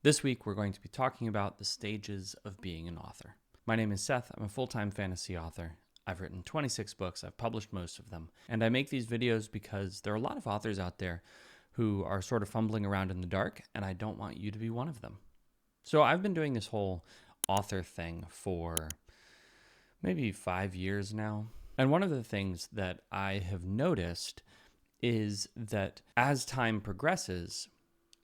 This week, we're going to be talking about the stages of being an author. My name is Seth. I'm a full-time fantasy author. I've written 26 books. I've published most of them. And I make these videos because there are a lot of authors out there who are sort of fumbling around in the dark, and I don't want you to be one of them. So I've been doing this whole author thing for maybe 5 years now. And one of the things that I have noticed is that as time progresses,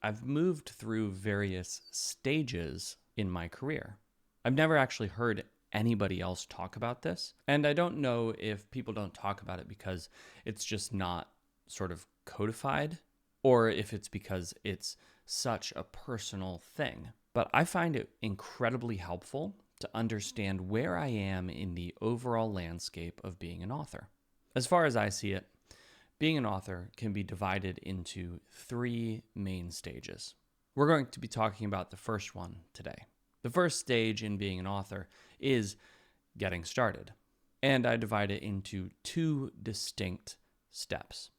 I've moved through various stages in my career. I've never actually heard anybody else talk about this, and I don't know if people don't talk about it because it's just not sort of codified, or if it's because it's such a personal thing. But I find it incredibly helpful to understand where I am in the overall landscape of being an author. As far as I see it, being an author can be divided into 3 main stages. We're going to be talking about the first one today. The first stage in being an author is getting started, and I divide it into 2 distinct steps.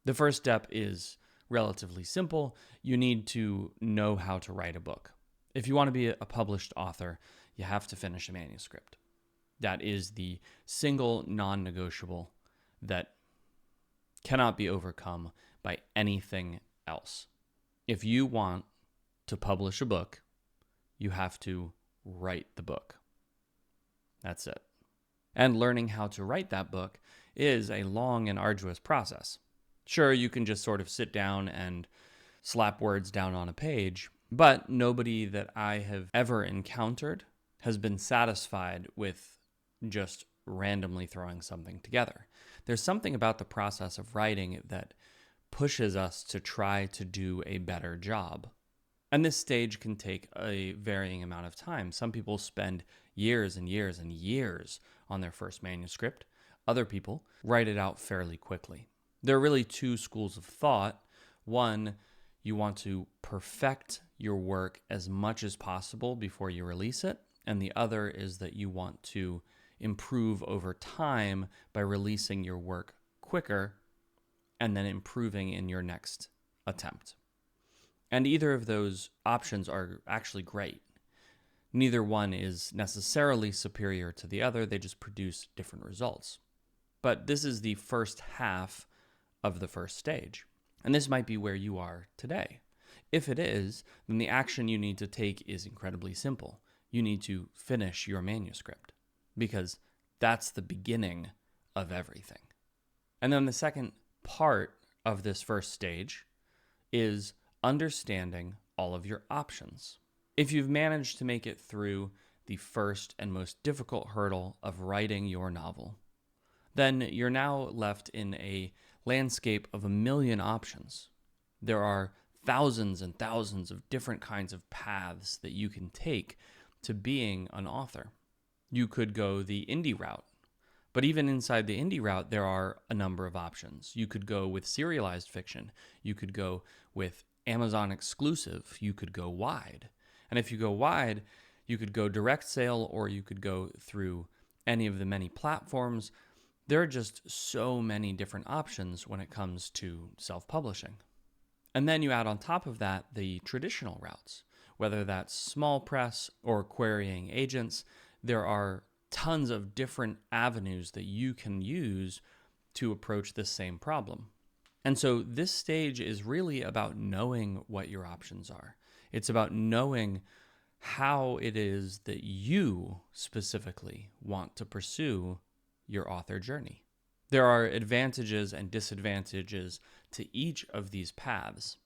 The first step is relatively simple. You need to know how to write a book. If you want to be a published author, you have to finish a manuscript. That is the single non-negotiable that cannot be overcome by anything else. If you want to publish a book, you have to write the book. That's it. And learning how to write that book is a long and arduous process. Sure, you can just sort of sit down and slap words down on a page, but nobody that I have ever encountered has been satisfied with just randomly throwing something together. There's something about the process of writing that pushes us to try to do a better job. And this stage can take a varying amount of time. Some people spend years and years and years on their first manuscript. Other people write it out fairly quickly. There are really 2 schools of thought. One, you want to perfect your work as much as possible before you release it. And the other is that you want to improve over time by releasing your work quicker and then improving in your next attempt. And either of those options are actually great. Neither one is necessarily superior to the other, they just produce different results. But this is the first half of the first stage. And this might be where you are today. If it is, then the action you need to take is incredibly simple. You need to finish your manuscript, because that's the beginning of everything. And then the second part of this first stage is understanding all of your options. If you've managed to make it through the first and most difficult hurdle of writing your novel, then you're now left in a landscape of a million options. There are thousands and thousands of different kinds of paths that you can take to being an author. You could go the indie route, but even inside the indie route, there are a number of options. You could go with serialized fiction. You could go with Amazon exclusive. You could go wide. And if you go wide, you could go direct sale, or you could go through any of the many platforms. There are just so many different options when it comes to self-publishing. And then you add on top of that the traditional routes, whether that's small press or querying agents. There are tons of different avenues that you can use to approach this same problem. And so this stage is really about knowing what your options are. It's about knowing how it is that you specifically want to pursue your author journey. There are advantages and disadvantages to each of these paths.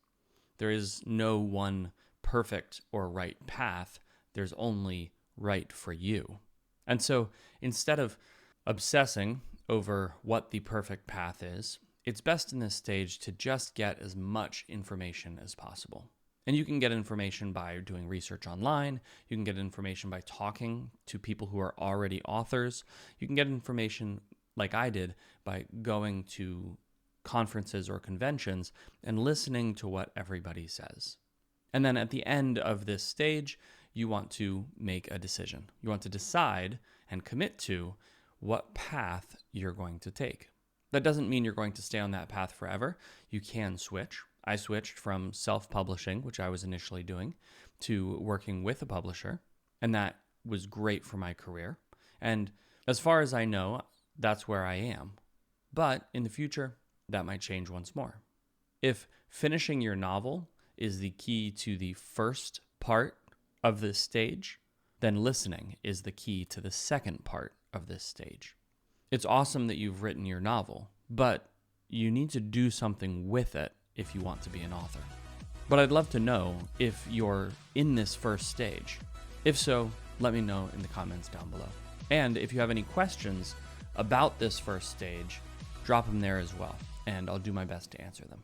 There is no one perfect or right path. There's only right for you. And so instead of obsessing over what the perfect path is, it's best in this stage to just get as much information as possible. And you can get information by doing research online. You can get information by talking to people who are already authors. You can get information, like I did, by going to conferences or conventions and listening to what everybody says. And then at the end of this stage, you want to make a decision. You want to decide and commit to what path you're going to take. That doesn't mean you're going to stay on that path forever. You can switch. I switched from self-publishing, which I was initially doing, to working with a publisher, and that was great for my career. And as far as I know, that's where I am. But in the future, that might change once more. If finishing your novel is the key to the first part of this stage, then listening is the key to the second part of this stage. It's awesome that you've written your novel, but you need to do something with it if you want to be an author. But I'd love to know if you're in this first stage. If so, let me know in the comments down below. And if you have any questions about this first stage, drop them there as well, and I'll do my best to answer them.